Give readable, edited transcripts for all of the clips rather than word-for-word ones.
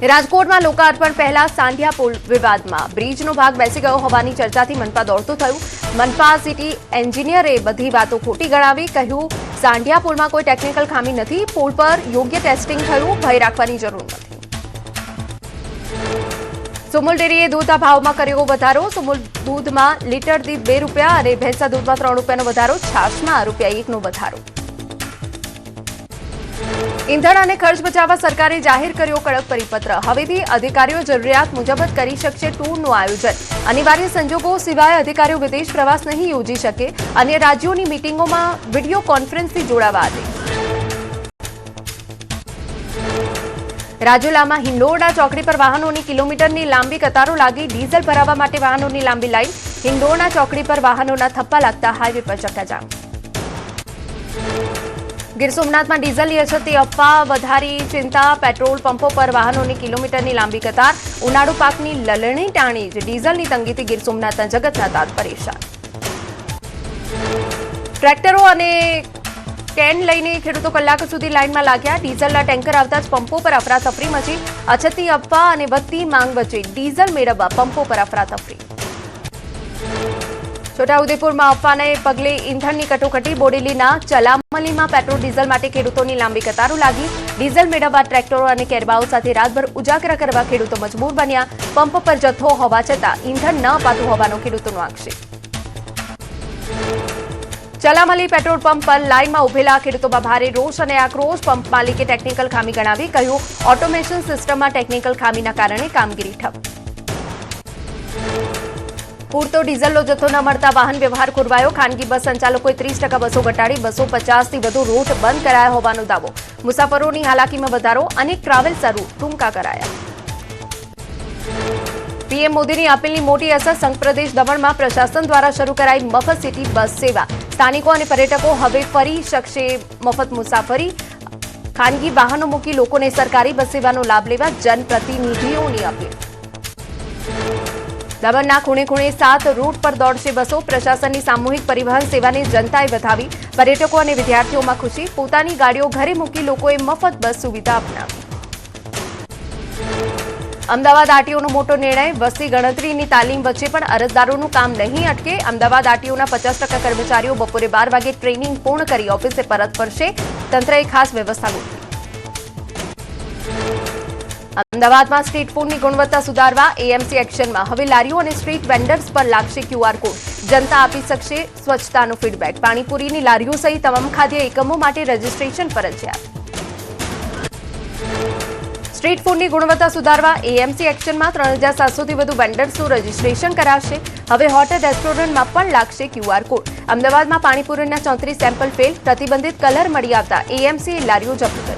રાજકોટમાં લોકાર્પણ પહેલા સાંઢિયા પુલ વિવાદમાં બ્રિજનો ભાગ બેસી ગયો હોવાની ચર્ચાથી મનપા દોડતું થયું. મનપા સિટી એન્જિનિયરે બધી વાતો ખોટી ગણાવી. કહ્યું, સાંઢિયા પુલમાં કોઈ ટેકનિકલ ખામી નથી. પુલ પર યોગ્ય ટેસ્ટિંગ થયું. ભય રાખવાની જરૂર નથી. સુમુલ ડેરીએ દૂધના ભાવમાં કર્યો વધારો. સુમુલ દૂધમાં લીટર દીઠ ₹2 અને ભેંસના દૂધમાં ₹3નો વધારો. છાશમાં ₹1નો વધારો. ઈંધણ અને ખર્ચ બચાવવા સરકારે જાહેર કર્યો કડક પરિપત્ર. હવેથી અધિકારીઓ જરૂરિયાત મુજબ જ કરી શકશે ટૂરનું આયોજન. અનિવાર્ય સંજોગો સિવાય અધિકારીઓ વિદેશ પ્રવાસ નહીં યોજી શકે. અન્ય રાજ્યોની મીટિંગોમાં વિડીયો કોન્ફરન્સથી જોડાવા આદેશ. રાજુલામાં હિંડોળના ચોકડી પર વાહનોની કિલોમીટરની લાંબી કતારો લાગી. ડીઝલ ભરાવવા માટે વાહનોની લાંબી લાઈન. હિંડોળના ચોકડી પર વાહનોના થપ્પા લાગતા હાઈવે પર ચક્કાજામ. ગીર સોમનાથમાં ડીઝલની અછતની અફવા વધારી ચિંતા. પેટ્રોલ પંપો પર વાહનોની કિલોમીટરની લાંબી કતાર. ઉનાળુ પાકની લલણી ટાણી જ ડીઝલની તંગીથી ગીર સોમનાથના જગતના તાત પરેશાન. ટ્રેક્ટરો અને કેન લઈને ખેડૂતો કલાકો સુધી લાઇનમાં લાગ્યા. ડીઝલના ટેન્કર આવતા જ પંપો પર અફરાતફરી મચી. અછતની અફવા અને વધતી માંગ વચ્ચે ડીઝલ મેળવવા પંપો પર અફરાતફરી. છોટાઉદેપુરમાં અફવાને પગલે ઈંધણની કટોકટી. બોડેલીના ચલામલીમાં પેટ્રોલ ડીઝલ માટે ખેડૂતોની લાંબી કતારો લાગી. ડીઝલ મેળવવા ટ્રેક્ટરો અને કેરબાઓ સાથે રાતભર ઉજાગરા કરવા ખેડૂતો મજબૂર બન્યા. પંપ પર જથ્થો હોવા છતાં ઈંધણ ન અપાતું હોવાનો ખેડૂતોનો આક્ષેપ. ચલામલી પેટ્રોલ પંપ પર લાઇનમાં ઉભેલા ખેડૂતોમાં ભારે રોષ અને આક્રોશ. પંપ માલિકે ટેકનિકલ ખામી ગણાવી. કહ્યું, ઓટોમેશન સિસ્ટમમાં ટેકનિકલ ખામીના કારણે કામગીરી ઠપ. પૂરતો ડીઝલનો જથ્થો ન મળતા વાહન વ્યવહાર ખોરવાયો. ખાનગી બસ સંચાલકોએ 30% બસો ઘટાડી. 250થી વધુ રૂટ બંધ કરાયા હોવાનો દાવો. મુસાફરોની હાલાકીમાં વધારો. અનેક ટ્રાવેલ્સ રૂટ ટૂંકા કરાયા. પીએમ મોદીની અપીલની મોટી અસર. સંઘપ્રદેશ દમણમાં પ્રશાસન દ્વારા શરૂ કરાઈ મફત સિટી બસ સેવા. સ્થાનિકો અને પર્યટકો હવે ફરી શકશે મફત મુસાફરી. ખાનગી વાહનો મૂકી લોકોને સરકારી બસ સેવાનો લાભ લેવા જનપ્રતિનિધિઓની અપીલ. દમણના ખૂણે ખૂણે 7 રૂટ પર દોડશે બસો. પ્રશાસનની સામૂહિક પરિવહન સેવાને જનતાએ વધાવી. પર્યટકો અને વિદ્યાર્થીઓમાં ખુશી. પોતાની ગાડીઓ ઘરે મૂકી લોકોએ મફત બસ સુવિધા અપનાવી. અમદાવાદ આરટીઓનો મોટો નિર્ણય. વસ્તી ગણતરીની તાલીમ વચ્ચે પણ અરજદારોનું કામ નહીં અટકે. અમદાવાદ આરટીઓના 50% કર્મચારીઓ બપોરે 12 વાગે ટ્રેનિંગ પૂર્ણ કરી ઓફિસે પરત ફરશે. તંત્રએ ખાસ વ્યવસ્થા ગોઠવી. અમદાવાદમાં સ્ટ્રીટ ફૂડની ગુણવત્તા સુધારવા એએમસી એક્શનમાં. હવે લારીઓ અને સ્ટ્રીટ વેન્ડર્સ પર લાગશે QR કોડ. જનતા આપી શકશે સ્વચ્છતાનો ફીડબેક. પાણીપુરીની લારીઓ સહિત તમામ ખાદ્ય એકમો માટે રજીસ્ટ્રેશન ફરજિયાત. સ્ટ્રીટ ફૂડની ગુણવત્તા સુધારવા એએમસી એક્શનમાં 3700થી વધુ વેન્ડર્સનું રજીસ્ટ્રેશન કરાશે. હવે હોટેલ રેસ્ટોરન્ટમાં પણ લાગશે QR કોડ. અમદાવાદમાં પાણીપુરીના 34 સેમ્પલ ફેલ. પ્રતિબંધિત કલર મળી આવતા એએમસીએ લારીઓ જપ્ત કરી.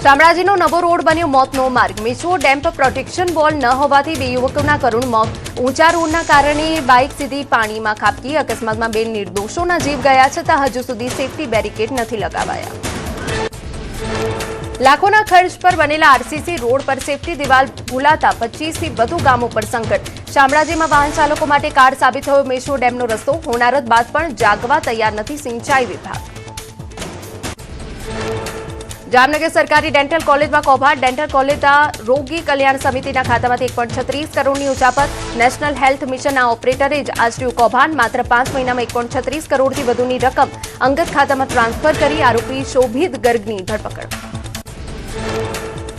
શામળાજીનો નવો રોડ બન્યો મોતનો માર્ગ. મેશ્વો ડેમ પર પ્રોટેક્શન વોલ ન હોવાથી 2 યુવકોના કરુણ મોત. ઊંચા રોડના કારણે બાઇક સીધી પાણીમાં ખાબકી. અકસ્માતમાં 2 નિર્દોષોના જીવ ગયા છતાં હજુ સુધી સેફટી બેરિકેડ નથી લગાવાયા. લાખોના ખર્ચ પર બનેલા આરસીસી રોડ પર સેફટી દિવાલ ભૂલાતા 25થી વધુ ગામો પર સંકટ. શામળાજીમાં વાહન ચાલકો માટે કાર સાબિત થયો મેશ્વો ડેમનો રસ્તો. હોનારત બાદ પણ જાગવા તૈયાર નથી સિંચાઈ વિભાગ. જામનગર સરકારી ડેન્ટલ કોલેજમાં કૌભાંડ. ડેન્ટલ કોલેજના રોગી કલ્યાણ સમિતિના ખાતામાંથી 1.36 કરોડની ઉચાપત. નેશનલ હેલ્થ મિશનના ઓપરેટરે જ આચર્યું કૌભાંડ. માત્ર 5 મહિનામાં 1.36 કરોડથી વધુની રકમ અંગત ખાતામાં ટ્રાન્સફર કરી. આરોપી શોભિત ગર્ગની ધરપકડ.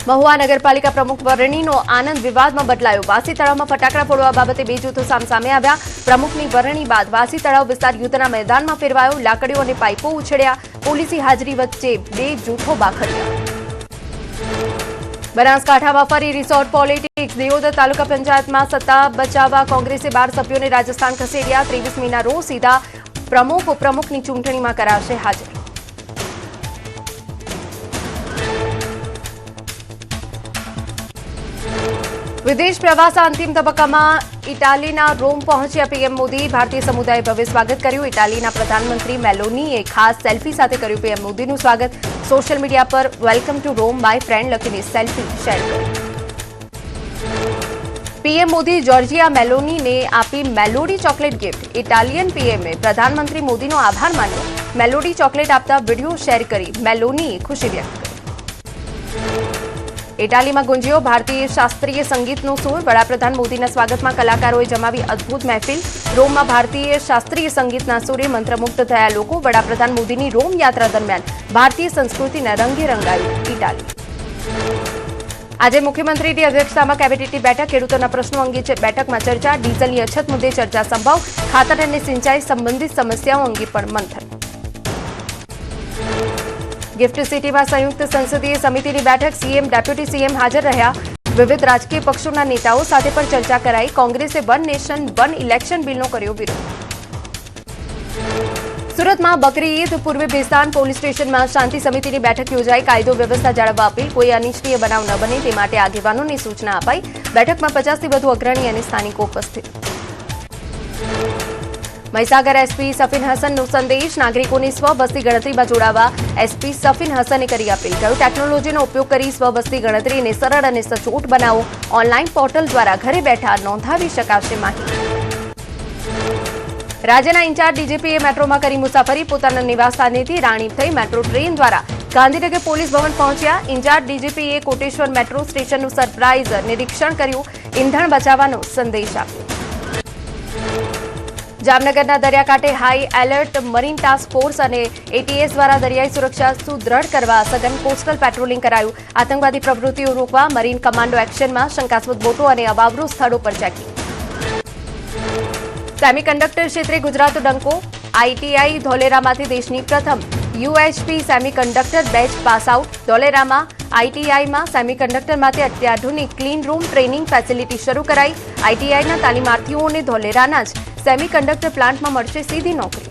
મહુવા નગરપાલિકા પ્રમુખ વરણીનો આનંદ વિવાદમાં બદલાયો. વાસી તળાવમાં ફટાકડા ફોડવા બાબતે 2 જૂથો સામે આવ્યા. પ્રમુખની વરણી બાદ વાસી તળાવ વિસ્તાર યુદ્ધના મેદાનમાં ફેરવાયો. લાકડીઓ અને પાઇપો ઉછળ્યા. પોલીસની હાજરી વચ્ચે 2 જૂથો બાખડ્યા. બનાસકાંઠામાં ફરી રિસોર્ટ પોલિટિક્સ. દિયોદર તાલુકા પંચાયતમાં સત્તા બચાવવા કોંગ્રેસે 12 સભ્યોને રાજસ્થાન ખસેડ્યા. 23મીના રોજ સીધા પ્રમુખ ઉપપ્રમુખની ચૂંટણીમાં કરાશે હાજર. વિદેશ પ્રવાસના અંતિમ તબક્કામાં ઇટાલીના રોમ પહોંચ્યા પીએમ મોદી. ભારતીય સમુદાયે ભવ્ય સ્વાગત કર્યું. ઇટાલીના પ્રધાનમંત્રી મેલોનીએ ખાસ સેલ્ફી સાથે કર્યું પીએમ મોદીનું સ્વાગત. સોશિયલ મીડિયા પર welcome to Rome by friend લખીને સેલ્ફી શેર કરી. પીએમ મોદી જોર્જિયા મેલોનીને આપી મેલોડી ચોકલેટ ગિફ્ટ. ઇટાલિયન પીએમએ પ્રધાનમંત્રી મોદીનો આભાર માન્યો. મેલોડી ચોકલેટ આપતા વિડીયો શેર કરી મેલોનીએ ખુશી વ્યક્ત કરી. ઇટાલીમાં ગુંજ્યો ભારતીય શાસ્ત્રીય સંગીતનો સૂર. વડાપ્રધાન મોદીના સ્વાગતમાં કલાકારોએ જમાવી અદ્ભુત મહેફિલ. રોમમાં ભારતીય શાસ્ત્રીય સંગીતના સૂરે મંત્રમુગ્ધ થયા લોકો. વડાપ્રધાન મોદીની રોમ યાત્રા દરમિયાન ભારતીય સંસ્કૃતિના રંગે રંગાયું ઇટાલી. આજે મુખ્યમંત્રીની અધ્યક્ષતામાં કેબિનેટની બેઠક. ખેડૂતોના પ્રશ્નો અંગે બેઠકમાં ચર્ચા. ડીઝલની અછત મુદ્દે ચર્ચા સંભવ. ખાતર અને સિંચાઈ સંબંધિત સમસ્યાઓ અંગે પણ મંથન. ગિફ્ટ સિટીમાં સંયુક્ત સંસદીય સમિતિની બેઠક. સીએમ, ડેપ્યુટી સીએમ હાજર રહ્યા. વિવિધ રાજકીય પક્ષોના નેતાઓ સાથે પણ ચર્ચા કરાઈ. કોંગ્રેસે વન નેશન વન ઇલેક્શન બિલનો કર્યો વિરોધ. સુરતમાં બકરી ઈદ પૂર્વે ભેસ્તાન પોલીસ સ્ટેશનમાં શાંતિ સમિતિની બેઠક યોજાઈ. કાયદો વ્યવસ્થા જાળવવા અપીલ. કોઈ અનિચ્છનીય બનાવ ન બને તે માટે આગેવાનોની સૂચના અપાઈ. બેઠકમાં 50થી વધુ અગ્રણી અને સ્થાનિકો ઉપસ્થિત. મહીસાગર એસપી સફીન હસનનો સંદેશ. નાગરિકોને સ્વવસ્તી ગણતરીમાં જોડાવા એસપી સફીન હસને કરી અપીલ. કહ્યું, ટેકનોલોજીનો ઉપયોગ કરી સ્વવસ્તી ગણતરીને સરળ અને સચોટ બનાવો. ઓનલાઈન પોર્ટલ દ્વારા ઘરે બેઠા નોંધાવી શકાશે માહિતી. રાજ્યના ઇન્ચાર્જ ડીજીપીએ મેટ્રોમાં કરી મુસાફરી. પોતાના નિવાસસ્થાનેથી રાણીપ થઈ મેટ્રો ટ્રેન દ્વારા ગાંધીનગર પોલીસ ભવન પહોંચ્યા. ઇન્ચાર્જ ડીજીપીએ કોટેશ્વર મેટ્રો સ્ટેશનનું સરપ્રાઇઝ નિરીક્ષણ કર્યું. ઇંધણ બચાવવાનો સંદેશ આપ્યો. જામનગરના દરિયાકાંઠે high alert. Marine task force અને એટીએસ દ્વારા દરિયાઈ સુરક્ષા સુદ્રઢ કરવા સઘન કોસ્ટલ પેટ્રોલિંગ કરાયું. આતંકવાદી પ્રવૃત્તિઓ રોકવા મરીન કમાન્ડો એક્શનમાં. શંકાસ્પદ બોટો અને અવાવરૂ સ્થળો પર ચેકિંગ. સેમિકન્ડક્ટર ક્ષેત્રે ગુજરાત ડંકો. આઈટીઆઈ ધોલેરામાંથી દેશની પ્રથમ UHP semiconductor batch pass out. ધોલેરામાં આઈટીઆઈમાં સેમિકન્ડક્ટર માટે અત્યાધુનિક ક્લીન રૂમ ટ્રેનિંગ ફેસિલિટી શરૂ કરાઈ. આઈટીઆઈના તાલીમાર્થીઓને ધોલેરાના જ સેમિકન્ડક્ટર પ્લાન્ટમાં મળશે સીધી નોકરી.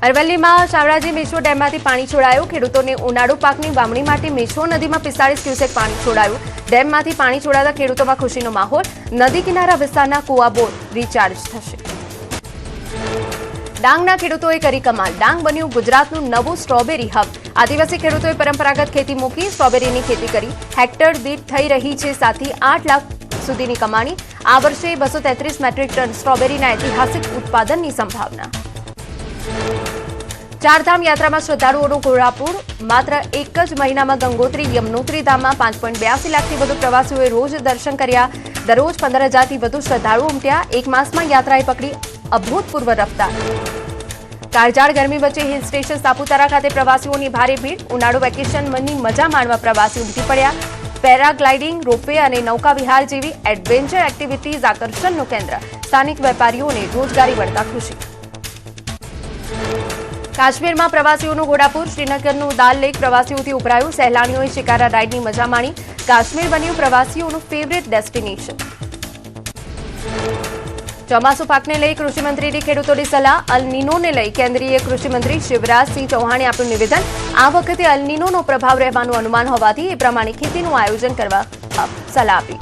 અરવલ્લીમાં શામળાજી મેશ્વો ડેમમાંથી પાણી છોડાયું. ખેડૂતોને ઉનાળુ પાકની વાવણી માટે મેશ્વો નદીમાં 45 ક્યુસેક પાણી છોડાયું. ડેમમાંથી પાણી છોડાતા ખેડૂતોમાં ખુશીનો માહોલ. નદી કિનારા વિસ્તારના કુવા બોર રિચાર્જ થશે. ડાંગના ખેડૂતોએ કરી કમાલ. ડાંગ બન્યું ગુજરાતનું નવું સ્ટ્રોબેરી હબ. આદિવાસી ખેડૂતોએ પરંપરાગત ખેતી મૂકી સ્ટ્રોબેરીની ખેતી કરી. હેક્ટર દીઠ થઈ રહી છે 7 થી 8 લાખ સુધીની કમાણી. આ વર્ષે 233 મેટ્રિક ટન સ્ટ્રોબેરીના ઐતિહાસિક ઉત્પાદનની સંભાવના. ચારધામ યાત્રામાં શ્રદ્ધાળુઓનું ઘોડાપૂર. માત્ર એક જ મહિનામાં ગંગોત્રી યમનોત્રી ધામમાં 5.82 લાખથી વધુ પ્રવાસીઓએ રોજ દર્શન કર્યા. દરરોજ 15,000થી વધુ શ્રદ્ધાળુઓ ઉમટ્યા. એક માસમાં યાત્રાએ પકડી અભૂતપૂર્વ રફતાર. કાળઝાળ ગરમી વચ્ચે હિલ સ્ટેશન સાપુતારા ખાતે પ્રવાસીઓની ભારે ભીડ. ઉનાળુ વેકેશનની મજા માણવા પ્રવાસીઓ ઉમટી પડ્યા. પેરાગ્લાઇડિંગ, રોપવે અને નૌકા વિહાર જેવી એડવેન્ચર એક્ટિવિટીઝ આકર્ષણનું કેન્દ્ર. સ્થાનિક વેપારીઓને રોજગારી મળતા ખુશી. કાશ્મીરમાં પ્રવાસીઓનું ઘોડાપૂર. શ્રીનગરનું દાલ લેક પ્રવાસીઓથી ઉભરાયું. સહેલાણીઓએ શિકારા રાઇડની મજા માણી. કાશ્મીર બન્યું પ્રવાસીઓનું ફેવરેટ ડેસ્ટિનેશન. ચોમાસુ પાકને લઈ કૃષિમંત્રીની ખેડૂતોની સલાહ. અલ નીનોને લઈ કેન્દ્રીય કૃષિમંત્રી શિવરાજસિંહ ચૌહાણે આપ્યું નિવેદન. આ વખતે અલ નીનોનો પ્રભાવ રહેવાનું અનુમાન હોવાથી એ પ્રમાણે ખેતીનું આયોજન કરવા સલાહ આપી.